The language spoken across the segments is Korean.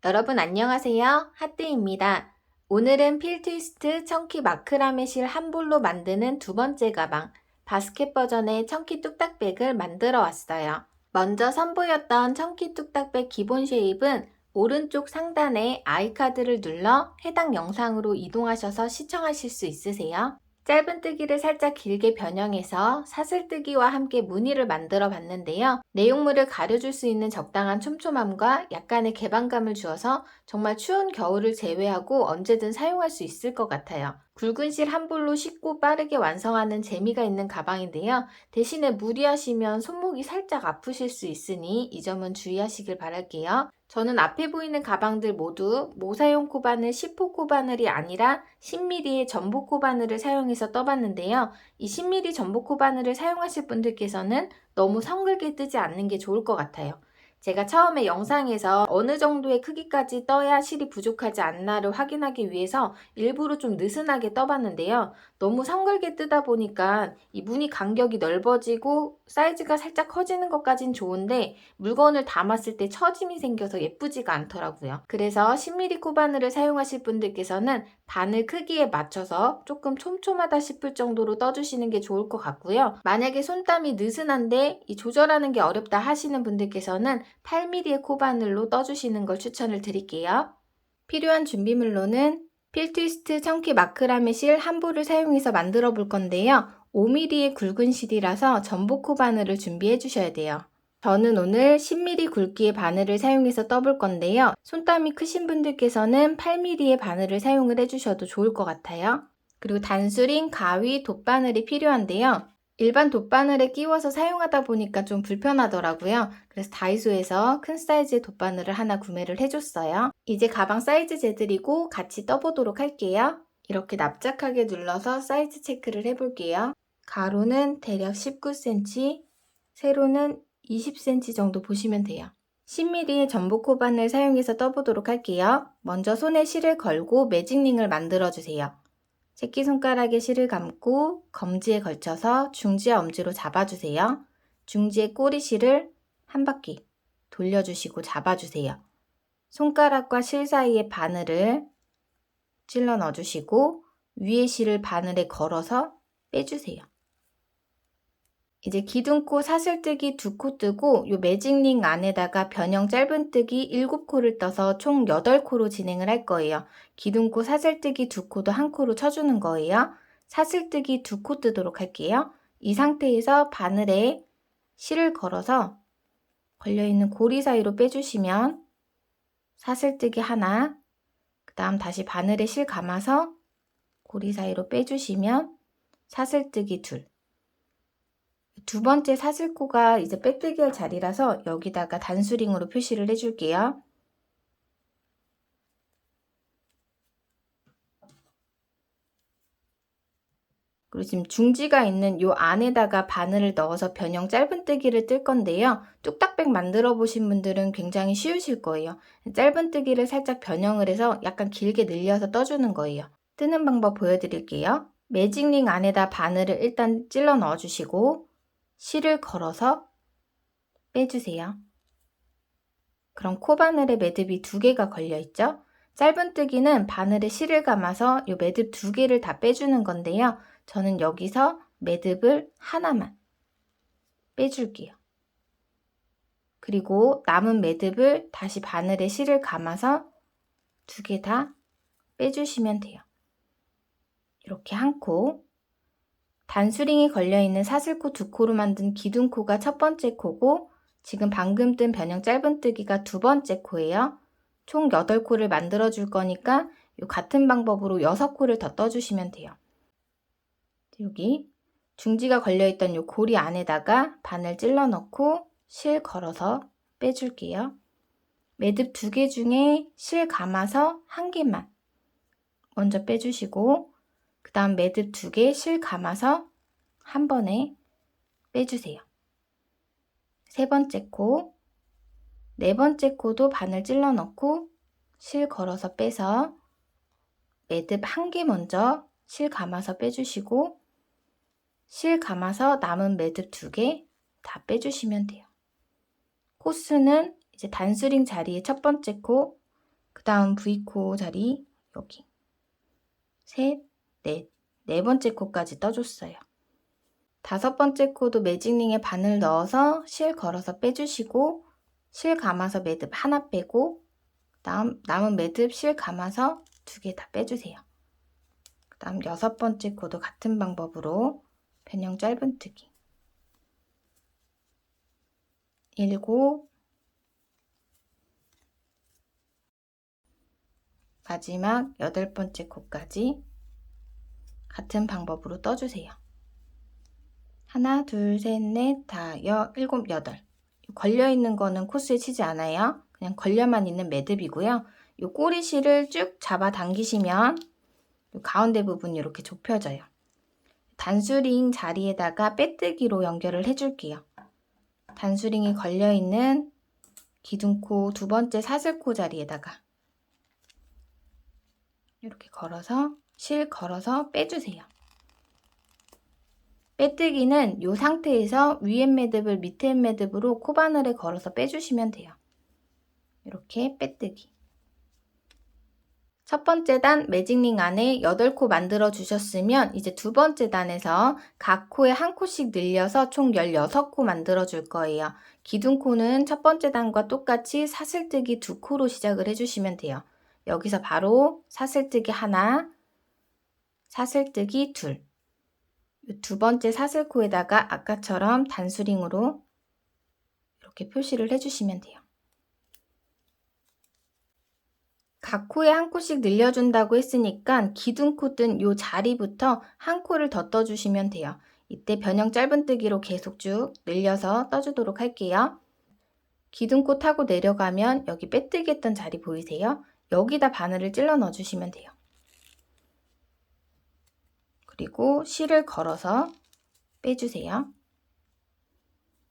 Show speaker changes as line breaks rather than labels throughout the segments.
여러분 안녕하세요. 하뜨입니다. 오늘은 필트위스트 청키 마크라메 실 한 볼로 만드는 두 번째 가방, 바스켓 버전의 청키 뚝딱백을 만들어 왔어요. 먼저 선보였던 청키 뚝딱백 기본 쉐입은 오른쪽 상단에 아이카드를 눌러 해당 영상으로 이동하셔서 시청하실 수 있으세요. 짧은뜨기를 살짝 길게 변형해서 사슬뜨기와 함께 무늬를 만들어 봤는데요. 내용물을 가려줄 수 있는 적당한 촘촘함과 약간의 개방감을 주어서 정말 추운 겨울을 제외하고 언제든 사용할 수 있을 것 같아요. 굵은 실 한 볼로 쉽고 빠르게 완성하는 재미가 있는 가방인데요. 대신에 무리하시면 손목이 살짝 아프실 수 있으니 이 점은 주의하시길 바랄게요. 저는 앞에 보이는 가방들 모두 모사용 코바늘 10호 코바늘이 아니라 10mm의 전복 코바늘을 사용해서 떠봤는데요. 이 10mm 전복 코바늘을 사용하실 분들께서는 너무 성글게 뜨지 않는 게 좋을 것 같아요. 제가 처음에 영상에서 어느 정도의 크기까지 떠야 실이 부족하지 않나를 확인하기 위해서 일부러 좀 느슨하게 떠봤는데요. 너무 성글게 뜨다 보니까 이 무늬 간격이 넓어지고 사이즈가 살짝 커지는 것까진 좋은데 물건을 담았을 때 처짐이 생겨서 예쁘지가 않더라고요. 그래서 10mm 코바늘을 사용하실 분들께서는 바늘 크기에 맞춰서 조금 촘촘하다 싶을 정도로 떠주시는 게 좋을 것 같고요. 만약에 손땀이 느슨한데 이 조절하는 게 어렵다 하시는 분들께서는 8mm의 코바늘로 떠주시는 걸 추천을 드릴게요. 필요한 준비물로는 필트위스트 청키 마크라메 실 한 볼을 사용해서 만들어 볼 건데요. 5mm의 굵은 실이라서 전복 코바늘을 준비해 주셔야 돼요. 저는 오늘 10mm 굵기의 바늘을 사용해서 떠볼 건데요. 손땀이 크신 분들께서는 8mm의 바늘을 사용을 해주셔도 좋을 것 같아요. 그리고 단수링, 가위, 돗바늘이 필요한데요. 일반 돗바늘에 끼워서 사용하다 보니까 좀 불편하더라고요. 그래서 다이소에서 큰 사이즈의 돗바늘을 하나 구매를 해줬어요. 이제 가방 사이즈 재드리고 같이 떠보도록 할게요. 이렇게 납작하게 눌러서 사이즈 체크를 해볼게요. 가로는 대략 19cm, 세로는 20cm 정도 보시면 돼요. 10mm의 전복 코바늘 사용해서 떠보도록 할게요. 먼저 손에 실을 걸고 매직링을 만들어주세요. 새끼손가락에 실을 감고 검지에 걸쳐서 중지와 엄지로 잡아주세요. 중지의 꼬리실을 한 바퀴 돌려주시고 잡아주세요. 손가락과 실 사이에 바늘을 찔러 넣어주시고 위에 실을 바늘에 걸어서 빼주세요. 이제 기둥코 사슬뜨기 2코 뜨고 이 매직링 안에다가 변형 짧은뜨기 7코를 떠서 총 8코로 진행을 할 거예요. 기둥코 사슬뜨기 2코도 1코로 쳐주는 거예요. 사슬뜨기 2코 뜨도록 할게요. 이 상태에서 바늘에 실을 걸어서 걸려있는 고리 사이로 빼주시면 사슬뜨기 하나, 그 다음 다시 바늘에 실 감아서 고리 사이로 빼주시면 사슬뜨기 둘. 두 번째 사슬코가 이제 빼뜨기 할 자리라서 여기다가 단수링으로 표시를 해줄게요. 그리고 지금 중지가 있는 요 안에다가 바늘을 넣어서 변형 짧은뜨기를 뜰 건데요. 뚝딱백 만들어 보신 분들은 굉장히 쉬우실 거예요. 짧은뜨기를 살짝 변형을 해서 약간 길게 늘려서 떠주는 거예요. 뜨는 방법 보여드릴게요. 매직링 안에다 바늘을 일단 찔러 넣어주시고 실을 걸어서 빼주세요. 그럼 코바늘에 매듭이 2개가 걸려있죠? 짧은뜨기는 바늘에 실을 감아서 이 매듭 2개를 다 빼주는 건데요. 저는 여기서 매듭을 하나만 빼줄게요. 그리고 남은 매듭을 다시 바늘에 실을 감아서 2개 다 빼주시면 돼요. 이렇게 한 코, 단수링이 걸려있는 사슬코 2코로 만든 기둥코가 첫 번째 코고 지금 방금 뜬 변형 짧은뜨기가 두 번째 코예요. 총 8코를 만들어 줄 거니까 이 같은 방법으로 6코를 더 떠주시면 돼요. 여기 중지가 걸려있던 이 고리 안에다가 바늘 찔러 넣고 실 걸어서 빼줄게요. 매듭 2개 중에 실 감아서 1개만 먼저 빼주시고 그 다음 매듭 2개 실 감아서 한 번에 빼주세요. 세 번째 코, 네 번째 코도 바늘 찔러 넣고 실 걸어서 빼서 매듭 1개 먼저 실 감아서 빼주시고 실 감아서 남은 매듭 2개 다 빼주시면 돼요. 코수는 이제 단수링 자리에 첫 번째 코, 그 다음 V코 자리 여기 셋, 넷, 네 번째 코까지 떠줬어요. 다섯 번째 코도 매직링에 바늘 넣어서 실 걸어서 빼주시고 실 감아서 매듭 하나 빼고 다음 남은 매듭 실 감아서 두 개 다 빼주세요. 그 다음 여섯 번째 코도 같은 방법으로 변형 짧은뜨기 일곱 마지막 여덟 번째 코까지 같은 방법으로 떠주세요. 하나, 둘, 셋, 넷, 다, 일곱, 여덟. 걸려있는 거는 코스에 치지 않아요. 그냥 걸려만 있는 매듭이고요. 이 꼬리실을 쭉 잡아 당기시면 이 가운데 부분이 이렇게 좁혀져요. 단수링 자리에다가 빼뜨기로 연결을 해줄게요. 단수링이 걸려있는 기둥코 두 번째 사슬코 자리에다가 이렇게 걸어서 실 걸어서 빼주세요. 빼뜨기는 이 상태에서 위에 매듭을 밑에 매듭으로 코바늘에 걸어서 빼주시면 돼요. 이렇게 빼뜨기. 첫 번째 단 매직링 안에 8코 만들어 주셨으면 이제 두 번째 단에서 각 코에 한 코씩 늘려서 총 16코 만들어 줄 거예요. 기둥코는 첫 번째 단과 똑같이 사슬뜨기 2코로 시작을 해주시면 돼요. 여기서 바로 사슬뜨기 하나, 사슬뜨기 둘. 두 번째 사슬코에다가 아까처럼 단수링으로 이렇게 표시를 해주시면 돼요. 각 코에 한 코씩 늘려준다고 했으니까 기둥코 뜬 요 자리부터 한 코를 더 떠주시면 돼요. 이때 변형 짧은뜨기로 계속 쭉 늘려서 떠주도록 할게요. 기둥코 타고 내려가면 여기 빼뜨기 했던 자리 보이세요? 여기다 바늘을 찔러 넣어주시면 돼요. 그리고 실을 걸어서 빼주세요.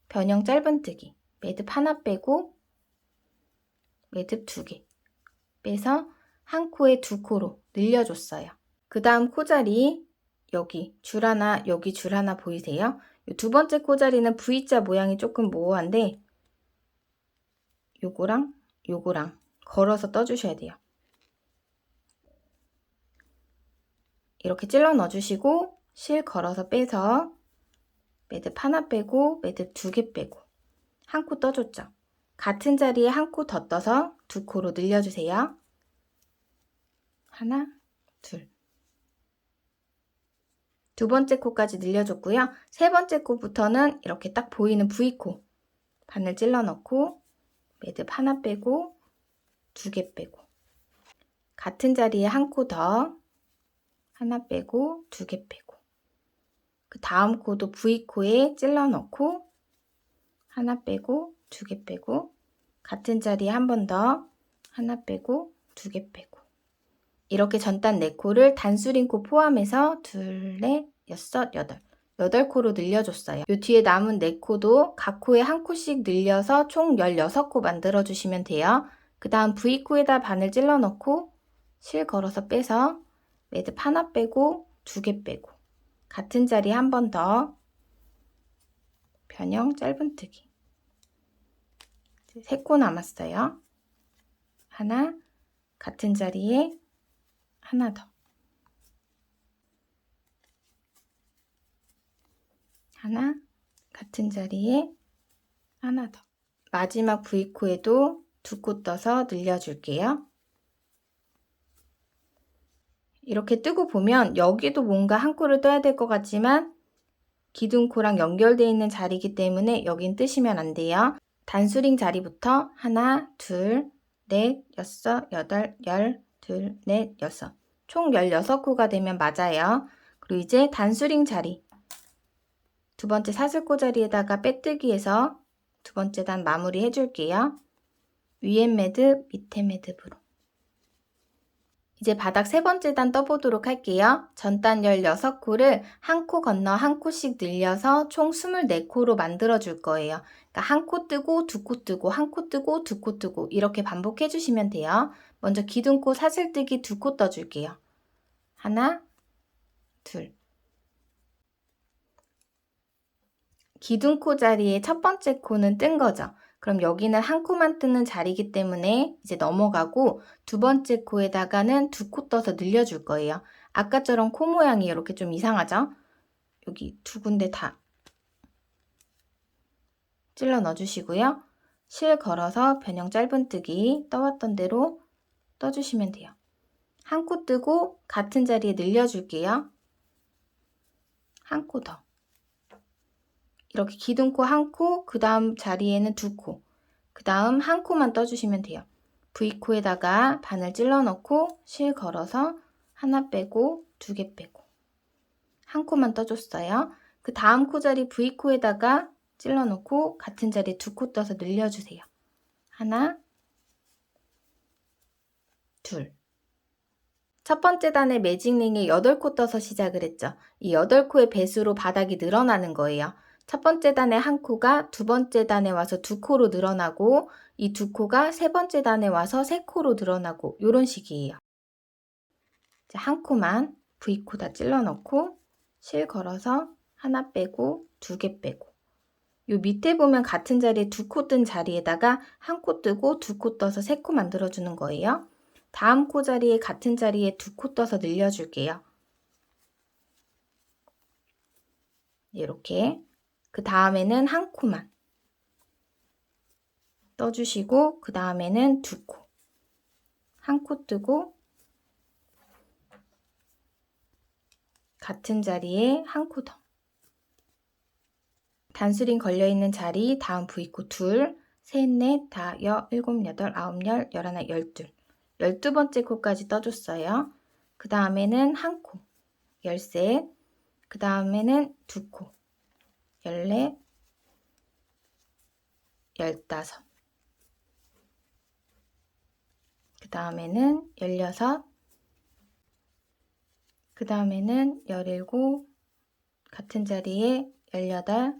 변형 짧은뜨기, 매듭 하나 빼고 매듭 두 개 빼서 한 코에 두 코로 늘려줬어요. 그 다음 코자리 여기 줄 하나 여기 줄 하나 보이세요? 두 번째 코자리는 V자 모양이 조금 모호한데 요거랑 요거랑 걸어서 떠주셔야 돼요. 이렇게 찔러 넣어주시고 실 걸어서 빼서 매듭 하나 빼고 매듭 두 개 빼고 한 코 떠줬죠. 같은 자리에 한 코 더 떠서 두 코로 늘려주세요. 하나, 둘. 두 번째 코까지 늘려줬고요. 세 번째 코부터는 이렇게 딱 보이는 V코 바늘 찔러 넣고 매듭 하나 빼고 두 개 빼고 같은 자리에 한 코 더 하나 빼고 두 개 빼고 그 다음 코도 V코에 찔러 넣고 하나 빼고 두 개 빼고 같은 자리에 한 번 더 하나 빼고 두 개 빼고 이렇게 전단 4코를 단수링코 포함해서 둘, 넷, 여섯, 여덟 8코로 늘려줬어요. 이 뒤에 남은 4코도 각 코에 한 코씩 늘려서 총 16코 만들어주시면 돼요. 그 다음 V코에다 바늘 찔러 넣고 실 걸어서 빼서 매듭 하나 빼고 두 개 빼고 같은 자리에 한 번 더 변형 짧은뜨기 3코 남았어요. 하나, 같은 자리에 하나 더 하나, 같은 자리에 하나 더 마지막 V코에도 2코 떠서 늘려줄게요. 이렇게 뜨고 보면 여기도 뭔가 한 코를 떠야 될 것 같지만 기둥코랑 연결되어 있는 자리이기 때문에 여긴 뜨시면 안 돼요. 단수링 자리부터 하나, 둘, 넷, 여섯, 여덟, 열, 둘, 넷, 여섯 총 16코가 되면 맞아요. 그리고 이제 단수링 자리 두 번째 사슬코 자리에다가 빼뜨기해서 두 번째 단 마무리 해줄게요. 위에 매듭, 밑에 매듭으로 이제 바닥 세 번째 단 떠보도록 할게요. 전단 16코를 한 코 건너 한 코씩 늘려서 총 24코로 만들어 줄 거예요. 그러니까 한 코 뜨고 두 코 뜨고 한 코 뜨고 두 코 뜨고 이렇게 반복해 주시면 돼요. 먼저 기둥코 사슬뜨기 2코 떠줄게요. 하나, 둘. 기둥코 자리에 첫 번째 코는 뜬 거죠. 그럼 여기는 한 코만 뜨는 자리이기 때문에 이제 넘어가고 두 번째 코에다가는 두 코 떠서 늘려줄 거예요. 아까처럼 코 모양이 이렇게 좀 이상하죠? 여기 두 군데 다 찔러 넣어주시고요. 실 걸어서 변형 짧은뜨기 떠왔던 대로 떠주시면 돼요. 한 코 뜨고 같은 자리에 늘려줄게요. 한 코 더. 이렇게 기둥코 한 코, 그 다음 자리에는 두 코, 그 다음 한 코만 떠주시면 돼요. V코에다가 바늘 찔러 넣고 실 걸어서 하나 빼고 두 개 빼고 한 코만 떠줬어요. 그 다음 코 자리 V코에다가 찔러 넣고 같은 자리에 두 코 떠서 늘려주세요. 하나, 둘. 첫 번째 단의 매직링에 8코 떠서 시작을 했죠. 이 8코의 배수로 바닥이 늘어나는 거예요. 첫 번째 단의 한 코가 두 번째 단에 와서 두 코로 늘어나고 이 두 코가 세 번째 단에 와서 세 코로 늘어나고 이런 식이에요. 한 코만 V코 다 찔러 넣고 실 걸어서 하나 빼고 두 개 빼고 요 밑에 보면 같은 자리에 두 코 뜬 자리에다가 한 코 뜨고 두 코 떠서 세 코 만들어주는 거예요. 다음 코 자리에 같은 자리에 두 코 떠서 늘려줄게요. 이렇게 그 다음에는 한 코만 떠주시고 그 다음에는 두 코, 한 코 뜨고 같은 자리에 한 코 더. 단수링 걸려있는 자리 다음 V코 둘, 셋, 넷, 다, 여, 일곱, 여덟, 아홉, 열, 열하나, 열둘. 12번째 코까지 떠줬어요. 그 다음에는 한 코, 열셋, 그 다음에는 두 코, 열넷, 열다섯, 그 다음에는 열여섯, 그 다음에는 열일곱, 같은 자리에 열여덟,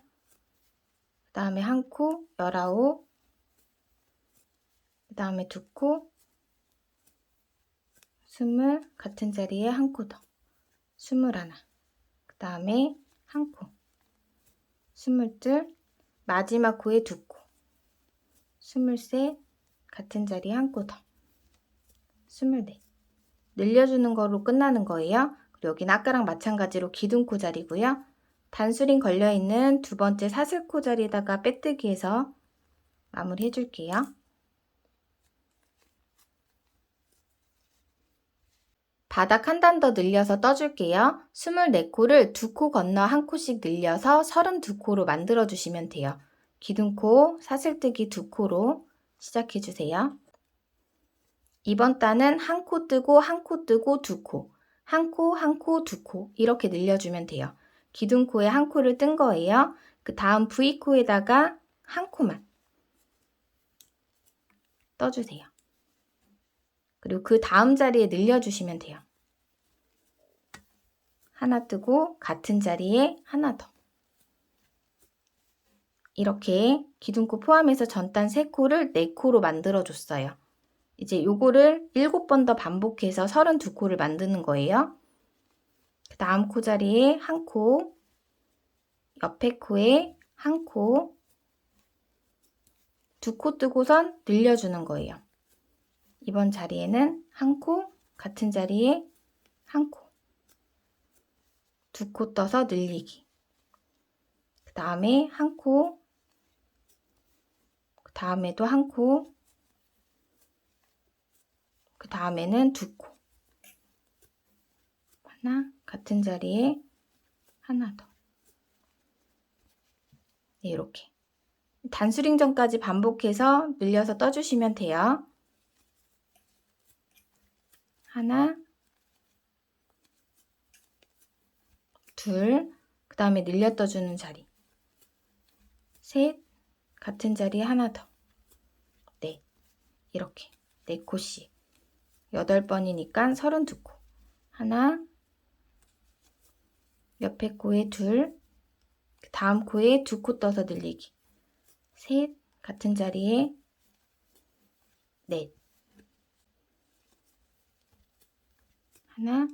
그 다음에 한 코, 열아홉, 그 다음에 두 코, 스물, 같은 자리에 한 코 더, 스물하나, 그 다음에 한 코, 스물둘, 마지막 코에 두 코, 스물셋, 같은 자리에 한 코 더, 스물넷. 늘려주는 거로 끝나는 거예요. 그리고 여기는 아까랑 마찬가지로 기둥코 자리고요. 단수링 걸려있는 두 번째 사슬코 자리에다가 빼뜨기해서 마무리 해줄게요. 바닥 한 단 더 늘려서 떠줄게요. 24코를 두 코 건너 한 코씩 늘려서 32코로 만들어 주시면 돼요. 기둥코, 사슬뜨기 두 코로 시작해 주세요. 이번 단은 한 코 뜨고 한 코 뜨고 두 코, 한 코, 한 코, 두 코 이렇게 늘려주면 돼요. 기둥코에 한 코를 뜬 거예요. 그 다음 V코에다가 한 코만 떠주세요. 그리고 그 다음 자리에 늘려주시면 돼요. 하나 뜨고 같은 자리에 하나 더. 이렇게 기둥코 포함해서 전단 3코를 4코로 만들어줬어요. 이제 요거를 7번 더 반복해서 32코를 만드는 거예요. 그 다음 코 자리에 한 코, 옆에 코에 한 코, 두 코 뜨고선 늘려주는 거예요. 이번 자리에는 한 코, 같은 자리에 한 코, 두 코 떠서 늘리기. 그 다음에 한 코, 그 다음에도 한 코, 그 다음에는 두 코. 하나, 같은 자리에 하나 더. 네, 이렇게. 단수링 전까지 반복해서 늘려서 떠주시면 돼요. 하나, 둘, 그 다음에 늘려 떠주는 자리. 셋, 같은 자리에 하나 더. 넷, 이렇게. 4코씩. 8번이니까 32코. 하나, 옆에 코에 둘, 다음 코에 두 코 떠서 늘리기. 셋, 같은 자리에 넷. 하나,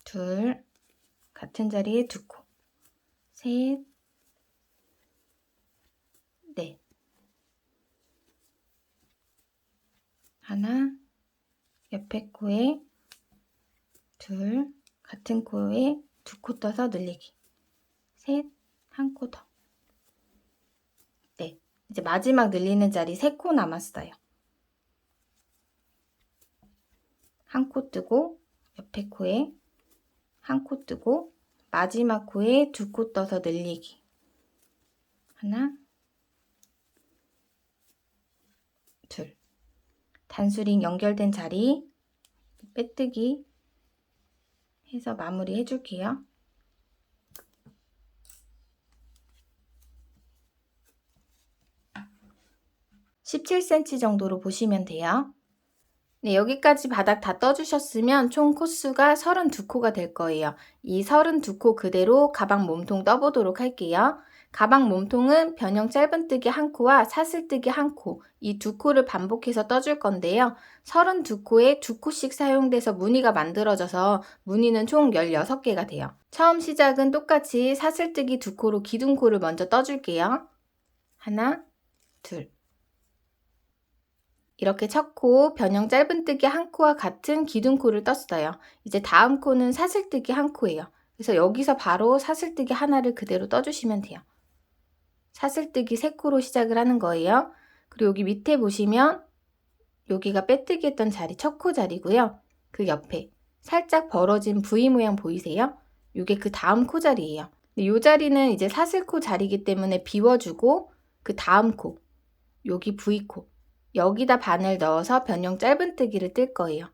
둘, 같은 자리에 두 코. 셋, 하나, 옆에 코에 둘, 같은 코에 두 코 떠서 늘리기. 셋, 한 코 더. 넷. 이제 마지막 늘리는 자리 3코 남았어요. 한 코 뜨고, 옆에 코에 한 코 뜨고, 마지막 코에 두 코 떠서 늘리기. 하나, 둘. 단수링 연결된 자리 빼뜨기 해서 마무리 해줄게요. 17cm 정도로 보시면 돼요. 네, 여기까지 바닥 다 떠주셨으면 총 코수가 32코가 될 거예요. 이 32코 그대로 가방 몸통 떠보도록 할게요. 가방 몸통은 변형 짧은뜨기 1코와 사슬뜨기 1코, 이 2코를 반복해서 떠줄 건데요. 32코에 2코씩 사용돼서 무늬가 만들어져서 무늬는 총 16개가 돼요. 처음 시작은 똑같이 사슬뜨기 2코로 기둥코를 먼저 떠줄게요. 하나, 둘. 이렇게 첫 코 변형 짧은뜨기 1코와 같은 기둥코를 떴어요. 이제 다음 코는 사슬뜨기 1코예요. 그래서 여기서 바로 사슬뜨기 하나를 그대로 떠주시면 돼요. 사슬뜨기 3코로 시작을 하는 거예요. 그리고 여기 밑에 보시면 여기가 빼뜨기 했던 자리 첫 코 자리고요. 그 옆에 살짝 벌어진 V 모양 보이세요? 이게 그 다음 코 자리예요. 이 자리는 이제 사슬코 자리이기 때문에 비워주고 그 다음 코, 여기 V코, 여기다 바늘 넣어서 변형 짧은뜨기를 뜰 거예요.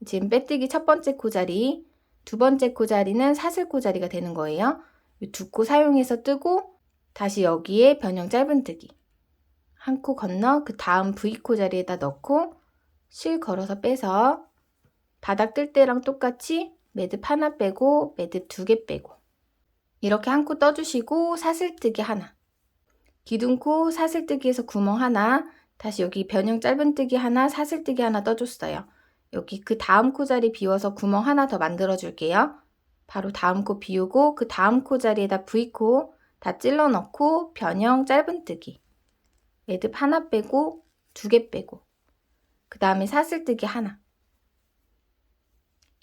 지금 빼뜨기 첫 번째 코 자리, 두 번째 코 자리는 사슬 코 자리가 되는 거예요. 이 두 코 사용해서 뜨고 다시 여기에 변형 짧은뜨기 한 코 건너 그 다음 V코 자리에다 넣고 실 걸어서 빼서 바닥 뜰 때랑 똑같이 매듭 하나 빼고 매듭 2개 빼고 이렇게 한 코 떠주시고 사슬뜨기 하나, 기둥코 사슬뜨기에서 구멍 하나, 다시 여기 변형 짧은뜨기 하나, 사슬뜨기 하나 떠줬어요. 여기 그 다음 코 자리 비워서 구멍 하나 더 만들어 줄게요. 바로 다음 코 비우고 그 다음 코 자리에다 V코 다 찔러 넣고 변형 짧은뜨기 매듭 하나 빼고 2개 빼고 그 다음에 사슬뜨기 하나,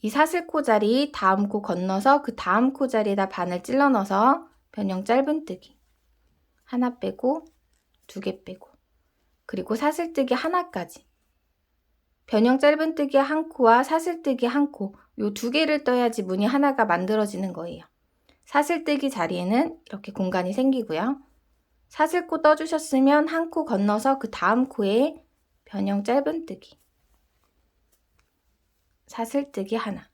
이 사슬코 자리 다음 코 건너서 그 다음 코 자리에다 바늘 찔러 넣어서 변형 짧은뜨기 하나 빼고 2개 빼고 그리고 사슬뜨기 하나까지 변형 짧은뜨기 1코와 사슬뜨기 1코 요 2개를 떠야지 무늬 하나가 만들어지는 거예요. 사슬뜨기 자리에는 이렇게 공간이 생기고요. 사슬코 떠주셨으면 1코 건너서 그 다음 코에 변형 짧은뜨기 사슬뜨기 하나,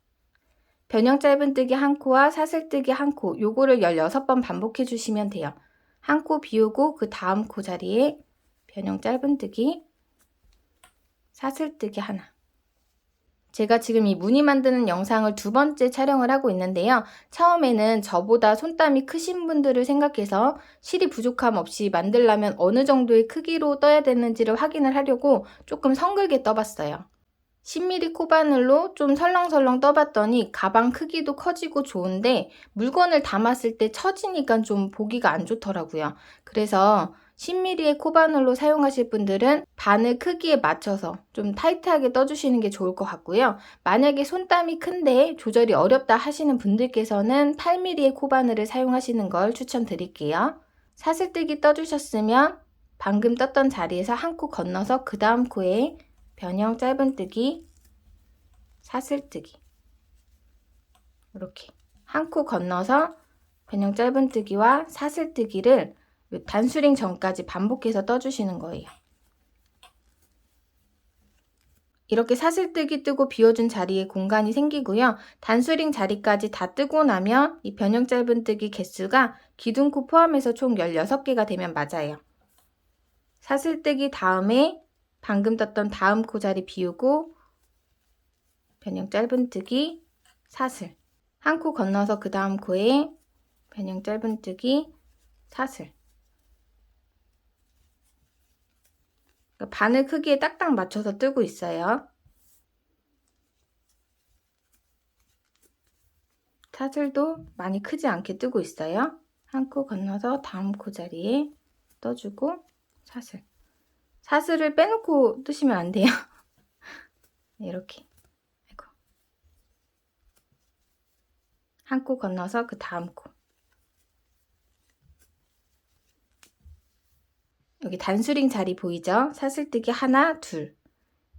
변형 짧은뜨기 1코와 사슬뜨기 1코 요거를 16번 반복해 주시면 돼요. 1코 비우고 그 다음 코 자리에 변형 짧은뜨기 사슬뜨기 하나. 제가 지금 이 무늬 만드는 영상을 2번째 촬영을 하고 있는데요. 처음에는 저보다 손땀이 크신 분들을 생각해서 실이 부족함 없이 만들려면 어느 정도의 크기로 떠야 되는지를 확인을 하려고 조금 성글게 떠봤어요. 10mm 코바늘로 좀 설렁설렁 떠봤더니 가방 크기도 커지고 좋은데 물건을 담았을 때 처지니까 좀 보기가 안 좋더라고요. 그래서 10mm의 코바늘로 사용하실 분들은 바늘 크기에 맞춰서 좀 타이트하게 떠주시는 게 좋을 것 같고요. 만약에 손땀이 큰데 조절이 어렵다 하시는 분들께서는 8mm의 코바늘을 사용하시는 걸 추천드릴게요. 사슬뜨기 떠주셨으면 방금 떴던 자리에서 한 코 건너서 그 다음 코에 변형 짧은뜨기, 사슬뜨기 이렇게 한 코 건너서 변형 짧은뜨기와 사슬뜨기를 단수링 전까지 반복해서 떠주시는 거예요. 이렇게 사슬뜨기 뜨고 비워준 자리에 공간이 생기고요. 단수링 자리까지 다 뜨고 나면 이 변형 짧은뜨기 개수가 기둥코 포함해서 총 16개가 되면 맞아요. 사슬뜨기 다음에 방금 떴던 다음 코 자리 비우고 변형 짧은뜨기, 사슬 한 코 건너서 그 다음 코에 변형 짧은뜨기, 사슬 바늘 크기에 딱딱 맞춰서 뜨고 있어요. 사슬도 많이 크지 않게 뜨고 있어요. 한 코 건너서 다음 코 자리에 떠주고 사슬 사슬을 빼놓고 뜨시면 안 돼요. 이렇게. 아이고. 한 코 건너서 그 다음 코. 여기 단수링 자리 보이죠? 사슬뜨기 하나, 둘.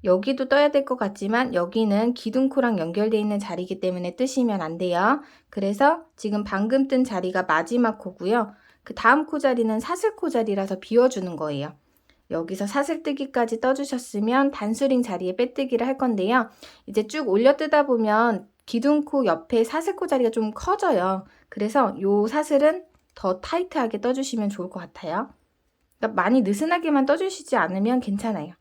여기도 떠야 될 것 같지만 여기는 기둥코랑 연결되어 있는 자리이기 때문에 뜨시면 안 돼요. 그래서 지금 방금 뜬 자리가 마지막 코고요. 그 다음 코 자리는 사슬코 자리라서 비워주는 거예요. 여기서 사슬뜨기까지 떠주셨으면 단수링 자리에 빼뜨기를 할 건데요. 이제 쭉 올려 뜨다 보면 기둥코 옆에 사슬코 자리가 좀 커져요. 그래서 요 사슬은 더 타이트하게 떠주시면 좋을 것 같아요. 그러니까 많이 느슨하게만 떠주시지 않으면 괜찮아요.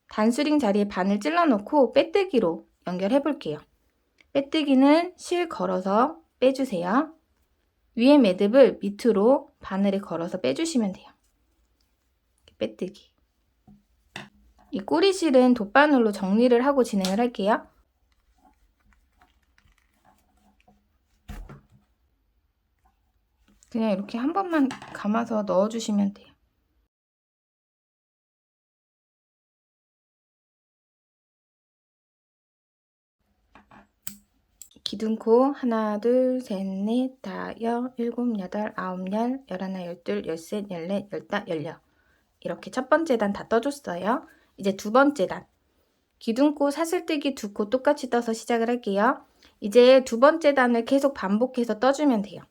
단수링 자리에 바늘 찔러 놓고 빼뜨기로 연결해 볼게요. 빼뜨기는 실 걸어서 빼주세요. 위에 매듭을 밑으로 바늘에 걸어서 빼주시면 돼요. 빼뜨기. 이 꼬리실은 돗바늘로 정리를 하고 진행을 할게요. 그냥 이렇게 한 번만 감아서 넣어주시면 돼요. 기둥코 하나, 둘, 셋, 넷, 다섯, 일곱, 여덟, 아홉, 열, 열하나, 열둘, 열셋, 열넷, 열다, 열여. 이렇게 첫 번째 단 다 떠줬어요. 이제 두 번째 단. 기둥코 사슬뜨기 두 코 똑같이 떠서 시작을 할게요. 이제 두 번째 단을 계속 반복해서 떠주면 돼요.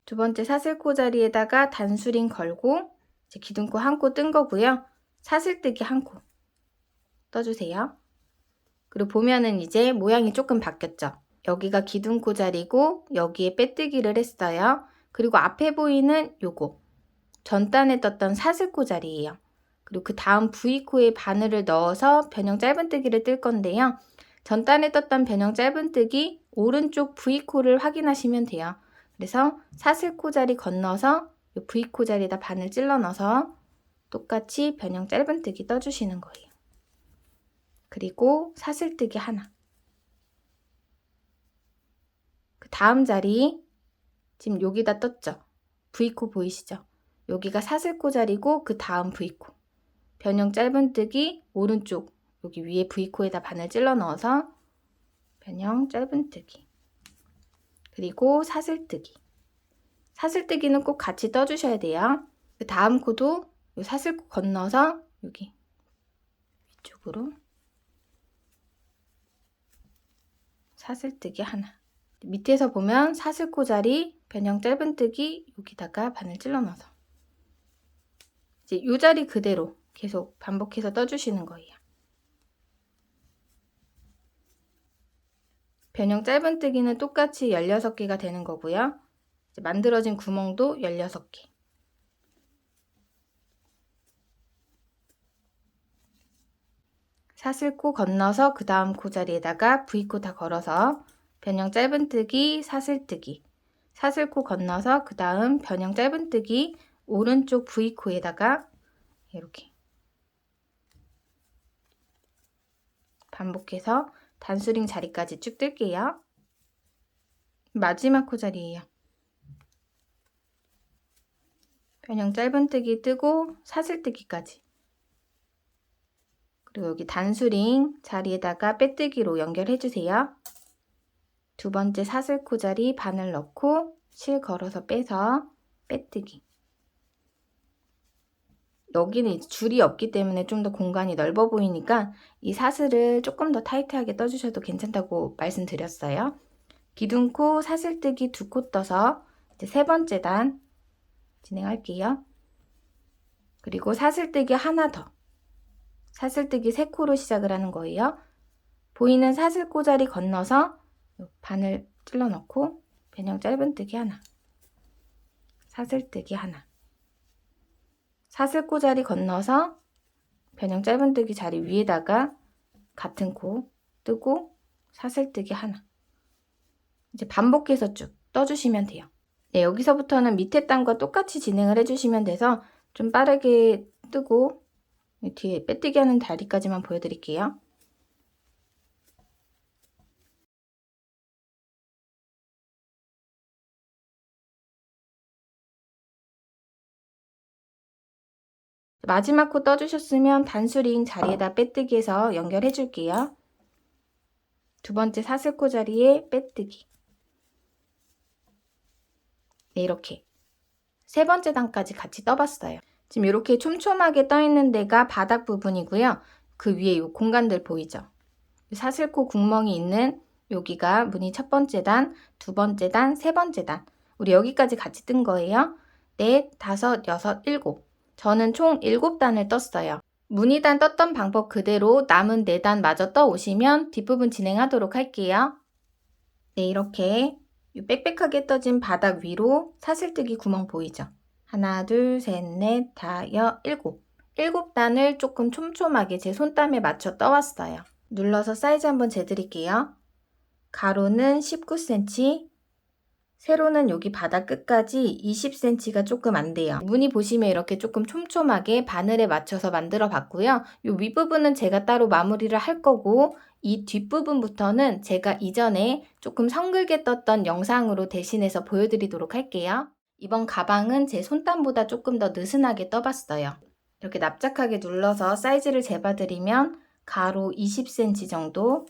두 번째 사슬코 자리에다가 단수링 걸고 이제 기둥코 한 코 뜬 거고요. 사슬뜨기 한 코 떠주세요. 그리고 보면은 이제 모양이 조금 바뀌었죠. 여기가 기둥코 자리고 여기에 빼뜨기를 했어요. 그리고 앞에 보이는 요거 전단에 떴던 사슬코 자리예요. 그리고 그 다음 V코에 바늘을 넣어서 변형 짧은뜨기를 뜰 건데요. 전단에 떴던 변형 짧은뜨기 오른쪽 V코를 확인하시면 돼요. 그래서 사슬코 자리 건너서 V코 자리에다 바늘 찔러 넣어서 똑같이 변형 짧은뜨기 떠주시는 거예요. 그리고 사슬뜨기 하나. 그 다음 자리 지금 여기다 떴죠? V코 보이시죠? 여기가 사슬코 자리고 그 다음 V코. 변형 짧은뜨기 오른쪽 여기 위에 V코에다 바늘 찔러 넣어서 변형 짧은뜨기. 그리고 사슬뜨기. 사슬뜨기는 꼭 같이 떠주셔야 돼요. 그 다음 코도 이 사슬코 건너서 여기 위쪽으로 사슬뜨기 하나. 밑에서 보면 사슬코 자리 변형 짧은뜨기 여기다가 바늘 찔러 넣어서 이제 이 자리 그대로 계속 반복해서 떠주시는 거예요. 변형 짧은뜨기는 똑같이 16개가 되는 거고요. 이제 만들어진 구멍도 16개. 사슬코 건너서 그 다음 코 자리에다가 V코 다 걸어서 변형 짧은뜨기, 사슬뜨기. 사슬코 건너서 그 다음 변형 짧은뜨기 오른쪽 V코에다가 이렇게 반복해서 단수링 자리까지 쭉 뜰게요. 마지막 코 자리예요. 변형 짧은뜨기 뜨고 사슬뜨기까지. 그리고 여기 단수링 자리에다가 빼뜨기로 연결해주세요. 두 번째 사슬코 자리 바늘 넣고 실 걸어서 빼서 빼뜨기. 여기는 이제 줄이 없기 때문에 좀 더 공간이 넓어 보이니까 이 사슬을 조금 더 타이트하게 떠주셔도 괜찮다고 말씀드렸어요. 기둥코 사슬뜨기 두 코 떠서 이제 세 번째 단 진행할게요. 그리고 사슬뜨기 하나 더. 사슬뜨기 세 코로 시작을 하는 거예요. 보이는 사슬코 자리 건너서 바늘 찔러 넣고 변형 짧은뜨기 하나. 사슬뜨기 하나. 사슬코 자리 건너서 변형 짧은뜨기 자리 위에다가 같은 코 뜨고 사슬뜨기 하나. 이제 반복해서 쭉 떠주시면 돼요. 네, 여기서부터는 밑에 단과 똑같이 진행을 해주시면 돼서 좀 빠르게 뜨고 뒤에 빼뜨기 하는 다리까지만 보여드릴게요. 마지막 코 떠주셨으면 단수링 자리에다 빼뜨기해서 연결해 줄게요. 두 번째 사슬코 자리에 빼뜨기. 네, 이렇게 세 번째 단까지 같이 떠봤어요. 지금 이렇게 촘촘하게 떠 있는 데가 바닥 부분이고요. 그 위에 이 공간들 보이죠? 사슬코 구멍이 있는 여기가 무늬 첫 번째 단, 두 번째 단, 세 번째 단. 우리 여기까지 같이 뜬 거예요. 넷, 다섯, 여섯, 일곱. 저는 총 7단을 떴어요. 무늬단 떴던 방법 그대로 남은 4단 마저 떠 오시면 뒷부분 진행하도록 할게요. 네, 이렇게 빽빽하게 떠진 바닥 위로 사슬뜨기 구멍 보이죠? 하나, 둘, 셋, 넷, 다, 일곱. 7단을 조금 촘촘하게 제 손땀에 맞춰 떠왔어요. 눌러서 사이즈 한번 재드릴게요. 가로는 19cm, 세로는 여기 바닥 끝까지 20cm가 조금 안 돼요. 무늬 보시면 이렇게 조금 촘촘하게 바늘에 맞춰서 만들어 봤고요. 이 윗부분은 제가 따로 마무리를 할 거고 이 뒷부분부터는 제가 이전에 조금 성글게 떴던 영상으로 대신해서 보여드리도록 할게요. 이번 가방은 제 손땀보다 조금 더 느슨하게 떠봤어요. 이렇게 납작하게 눌러서 사이즈를 재봐드리면 가로 20cm 정도,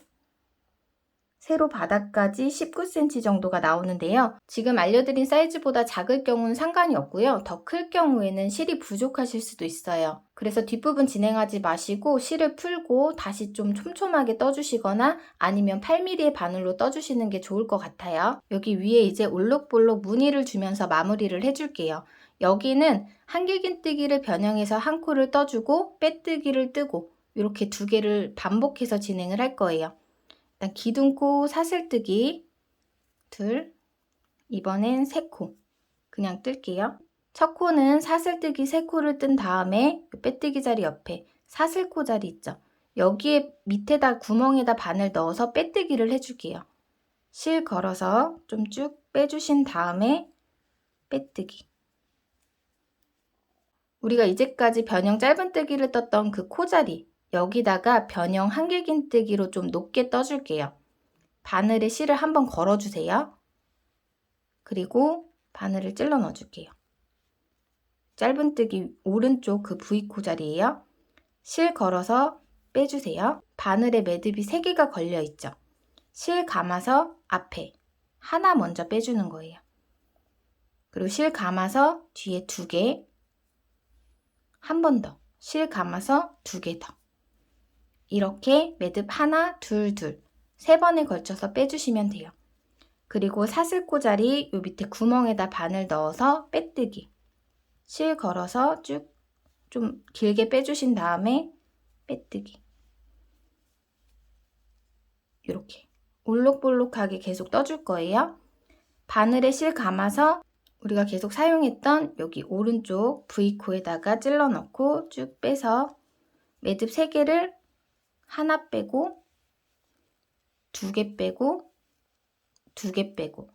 세로 바닥까지 19cm 정도가 나오는데요. 지금 알려드린 사이즈보다 작을 경우는 상관이 없고요. 더 클 경우에는 실이 부족하실 수도 있어요. 그래서 뒷부분 진행하지 마시고 실을 풀고 다시 좀 촘촘하게 떠주시거나 아니면 8mm의 바늘로 떠주시는 게 좋을 것 같아요. 여기 위에 이제 올록볼록 무늬를 주면서 마무리를 해줄게요. 여기는 한길긴뜨기를 변형해서 한 코를 떠주고 빼뜨기를 뜨고 이렇게 두 개를 반복해서 진행을 할 거예요. 일단 기둥코 사슬뜨기 둘, 이번엔 3코 그냥 뜰게요. 첫 코는 사슬뜨기 3코를 뜬 다음에 빼뜨기 자리 옆에 사슬코 자리 있죠? 여기에 밑에다 구멍에다 바늘 넣어서 빼뜨기를 해줄게요. 실 걸어서 좀 쭉 빼주신 다음에 빼뜨기. 우리가 이제까지 변형 짧은뜨기를 떴던 그 코 자리 여기다가 변형 한길긴뜨기로 좀 높게 떠줄게요. 바늘에 실을 한번 걸어주세요. 그리고 바늘을 찔러 넣어줄게요. 짧은뜨기 오른쪽 그 V코 자리에요. 실 걸어서 빼주세요. 바늘에 매듭이 3개가 걸려있죠. 실 감아서 앞에 하나 먼저 빼주는 거예요. 그리고 실 감아서 뒤에 2개, 한 번 더, 실 감아서 2개 더. 이렇게 매듭 하나, 둘, 둘, 3번에 걸쳐서 빼주시면 돼요. 그리고 사슬코 자리 요 밑에 구멍에다 바늘 넣어서 빼뜨기. 실 걸어서 쭉 좀 길게 빼주신 다음에 빼뜨기. 이렇게 올록볼록하게 계속 떠줄 거예요. 바늘에 실 감아서 우리가 계속 사용했던 여기 오른쪽 V코에다가 찔러 넣고 쭉 빼서 매듭 3개를 하나 빼고 2개 빼고 2개 빼고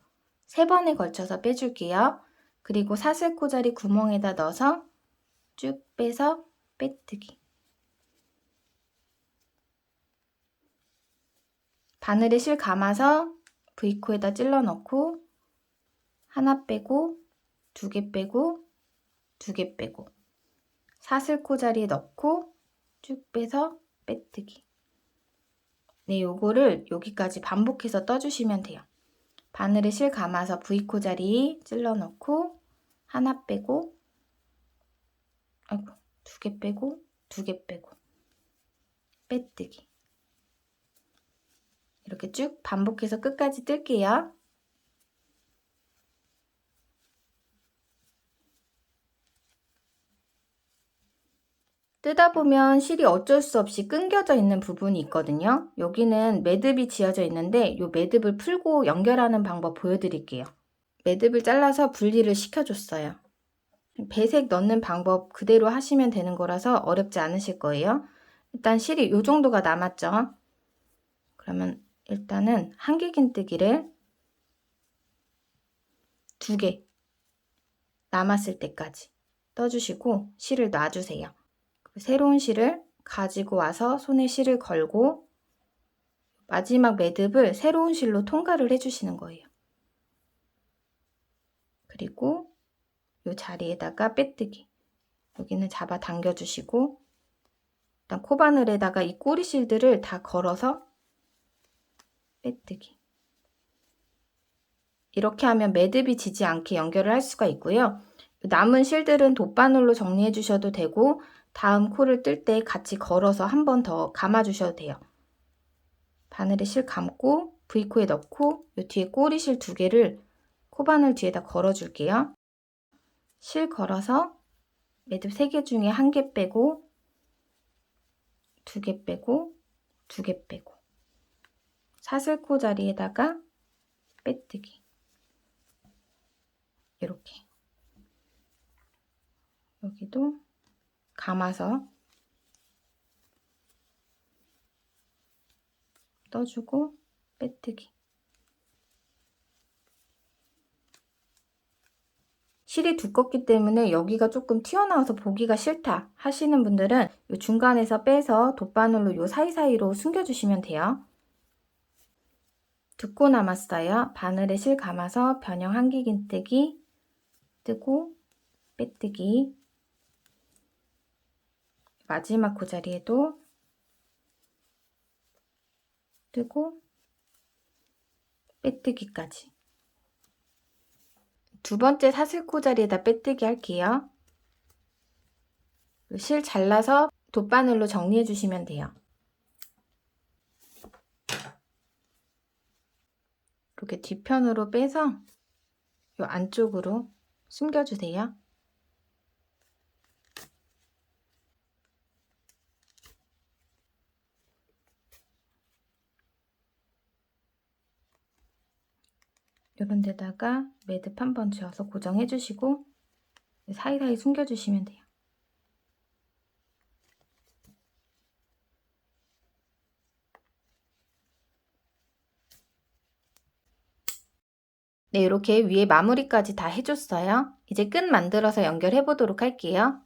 3번에 걸쳐서 빼줄게요. 그리고 사슬코 자리 구멍에다 넣어서 쭉 빼서 빼뜨기. 바늘에 실 감아서 V코에다 찔러 넣고 하나 빼고 2개 빼고 2개 빼고 사슬코 자리에 넣고 쭉 빼서 빼뜨기. 네, 요거를 여기까지 반복해서 떠주시면 돼요. 바늘에 실 감아서 V코 자리 찔러 넣고 하나 빼고 2개 빼고 2개 빼고 빼뜨기. 이렇게 쭉 반복해서 끝까지 뜰게요. 뜨다 보면 실이 어쩔 수 없이 끊겨져 있는 부분이 있거든요. 여기는 매듭이 지어져 있는데 이 매듭을 풀고 연결하는 방법 보여드릴게요. 매듭을 잘라서 분리를 시켜줬어요. 배색 넣는 방법 그대로 하시면 되는 거라서 어렵지 않으실 거예요. 일단 실이 이 정도가 남았죠. 그러면 일단은 한길긴뜨기를 2개 남았을 때까지 떠주시고 실을 놔주세요. 새로운 실을 가지고 와서 손에 실을 걸고 마지막 매듭을 새로운 실로 통과를 해주시는 거예요. 그리고 이 자리에다가 빼뜨기. 여기는 잡아 당겨주시고 일단 코바늘에다가 이 꼬리 실들을 다 걸어서 빼뜨기. 이렇게 하면 매듭이 지지 않게 연결을 할 수가 있고요. 남은 실들은 돗바늘로 정리해 주셔도 되고 다음 코를 뜰 때 같이 걸어서 한 번 더 감아 주셔도 돼요. 바늘에 실 감고 V코에 넣고 이 뒤에 꼬리 실 2개를 코바늘 뒤에다 걸어 줄게요. 실 걸어서 매듭 3개 중에 1개 빼고 2개 빼고 2개 빼고 사슬코 자리에다가 빼뜨기. 이렇게 여기도 감아서 떠주고 빼뜨기. 실이 두껍기 때문에 여기가 조금 튀어나와서 보기가 싫다 하시는 분들은 이 중간에서 빼서 돗바늘로 요 사이사이로 숨겨주시면 돼요. 2코 남았어요. 바늘에 실 감아서 변형 한길긴뜨기 뜨고 빼뜨기. 마지막 코 자리에도 뜨고 빼뜨기까지. 2번째 사슬코 자리에다 빼뜨기 할게요. 실 잘라서 돗바늘로 정리해 주시면 돼요. 이렇게 뒤편으로 빼서 이 안쪽으로 숨겨주세요. 이런 데다가 매듭 한번 지어서 고정해 주시고 사이사이 숨겨주시면 돼요. 네, 이렇게 위에 마무리까지 다 해줬어요. 이제 끈 만들어서 연결해 보도록 할게요.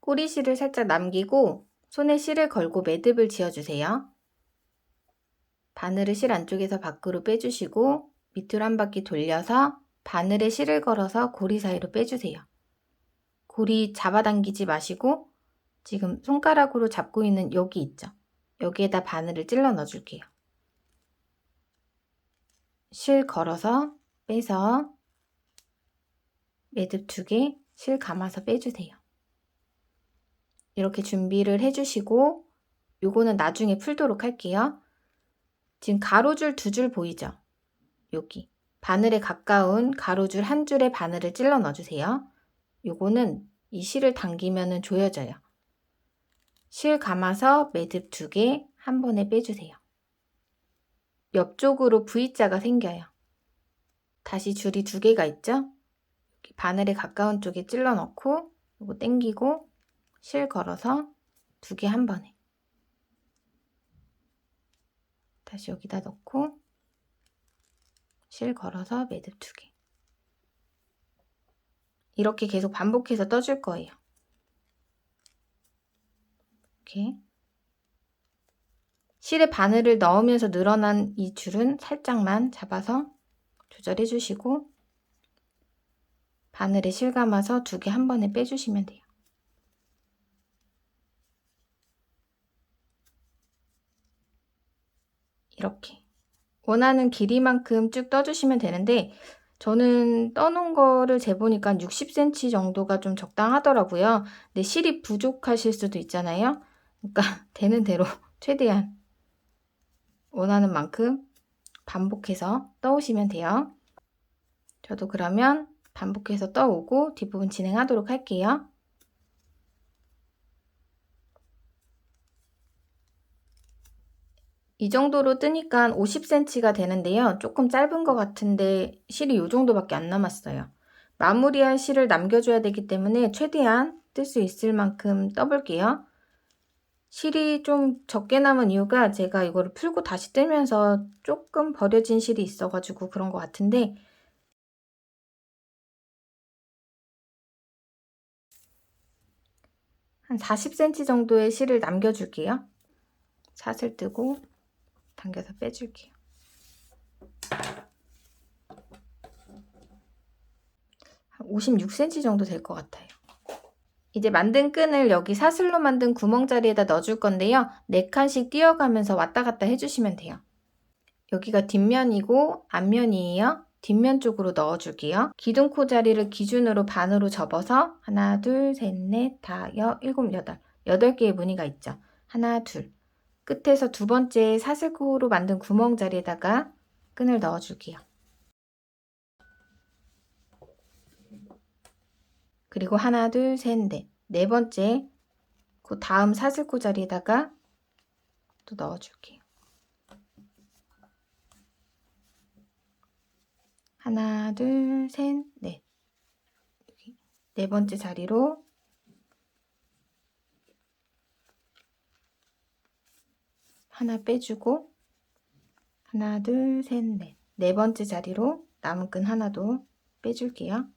꼬리실을 살짝 남기고 손에 실을 걸고 매듭을 지어주세요. 바늘을 실 안쪽에서 밖으로 빼주시고 밑으로 한 바퀴 돌려서 바늘에 실을 걸어서 고리 사이로 빼주세요. 고리 잡아당기지 마시고 지금 손가락으로 잡고 있는 여기 있죠? 여기에다 바늘을 찔러 넣어줄게요. 실 걸어서 빼서 매듭 2개 실 감아서 빼주세요. 이렇게 준비를 해주시고 요거는 나중에 풀도록 할게요. 지금 가로줄 2줄 보이죠? 여기 바늘에 가까운 가로줄 1줄에 바늘을 찔러 넣어주세요. 요거는 이 실을 당기면 조여져요. 실 감아서 매듭 2개 한 번에 빼주세요. 옆쪽으로 V자가 생겨요. 다시 줄이 2개가 있죠? 바늘에 가까운 쪽에 찔러 넣고 요거 당기고 실 걸어서 2개 한 번에 다시 여기다 넣고 실 걸어서 매듭 2개. 이렇게 계속 반복해서 떠줄 거예요. 이렇게 실에 바늘을 넣으면서 늘어난 이 줄은 살짝만 잡아서 조절해 주시고 바늘에 실 감아서 2개 한 번에 빼주시면 돼요. 이렇게 원하는 길이만큼 쭉 떠주시면 되는데 저는 떠놓은 거를 재보니까 60cm 정도가 좀 적당하더라고요. 근데 실이 부족하실 수도 있잖아요. 그러니까 되는 대로 최대한 원하는 만큼 반복해서 떠오시면 돼요. 저도 그러면 반복해서 떠오고 뒷부분 진행하도록 할게요. 이 정도로 뜨니까 50cm가 되는데요. 조금 짧은 것 같은데 실이 이 정도밖에 안 남았어요. 마무리할 실을 남겨줘야 되기 때문에 최대한 뜰 수 있을 만큼 떠볼게요. 실이 좀 적게 남은 이유가 제가 이거를 풀고 다시 뜨면서 조금 버려진 실이 있어가지고 그런 것 같은데 한 40cm 정도의 실을 남겨줄게요. 사슬 뜨고 당겨서 빼줄게요. 한 56cm 정도 될 것 같아요. 이제 만든 끈을 여기 사슬로 만든 구멍자리에다 넣어줄 건데요. 4칸씩 띄어가면서 왔다 갔다 해주시면 돼요. 여기가 뒷면이고 앞면이에요. 뒷면 쪽으로 넣어줄게요. 기둥코 자리를 기준으로 반으로 접어서 하나, 둘, 셋, 넷, 다, 일곱, 여덟. 8개의 무늬가 있죠. 하나, 둘. 끝에서 두 번째 사슬코로 만든 구멍 자리에다가 끈을 넣어줄게요. 그리고 하나, 둘, 셋, 넷. 4번째 그 다음 사슬코 자리에다가 또 넣어줄게요. 하나, 둘, 셋, 넷. 4번째 자리로 하나 빼주고 하나, 둘, 셋, 넷. 4번째 자리로 남은 끈 하나도 빼줄게요.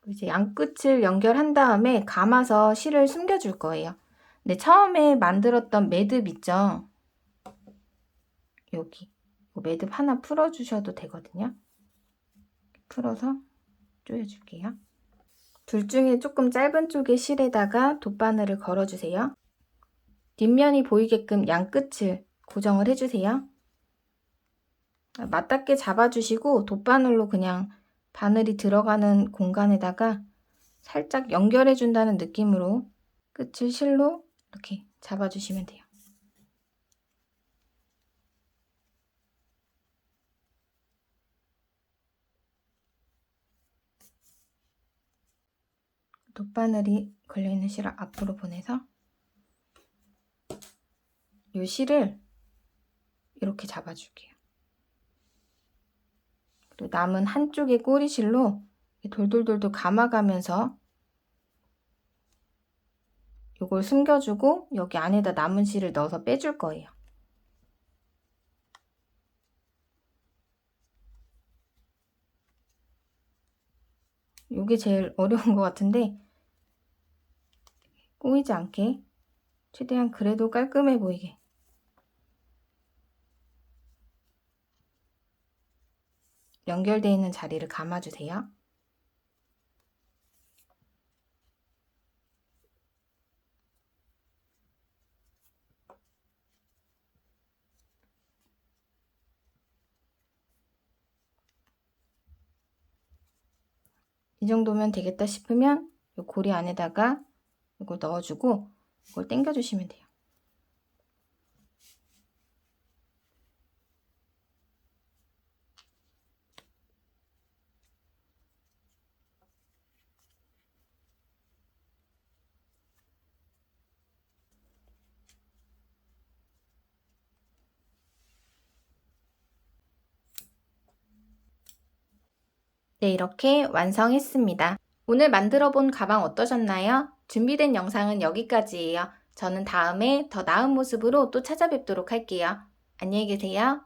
이제 양끝을 연결한 다음에 감아서 실을 숨겨줄 거예요. 근데 처음에 만들었던 매듭 있죠? 여기 매듭 하나 풀어주셔도 되거든요. 풀어서 조여줄게요. 둘 중에 조금 짧은 쪽의 실에다가 돗바늘을 걸어주세요. 뒷면이 보이게끔 양끝을 고정을 해주세요. 맞닿게 잡아주시고 돗바늘로 그냥 바늘이 들어가는 공간에다가 살짝 연결해 준다는 느낌으로 끝을 실로 이렇게 잡아주시면 돼요. 돗바늘이 걸려있는 실을 앞으로 보내서 이 실을 이렇게 잡아줄게요. 그리고 남은 한쪽의 꼬리실로 돌돌돌돌 감아가면서 이걸 숨겨주고 여기 안에다 남은 실을 넣어서 빼줄 거예요. 이게 제일 어려운 것 같은데 꼬이지 않게 최대한 그래도 깔끔해 보이게 연결되어 있는 자리를 감아주세요. 이 정도면 되겠다 싶으면 이 고리 안에다가 이걸 넣어주고 이걸 당겨주시면 돼요. 네, 이렇게 완성했습니다. 오늘 만들어 본 가방 어떠셨나요? 준비된 영상은 여기까지예요. 저는 다음에 더 나은 모습으로 또 찾아뵙도록 할게요. 안녕히 계세요.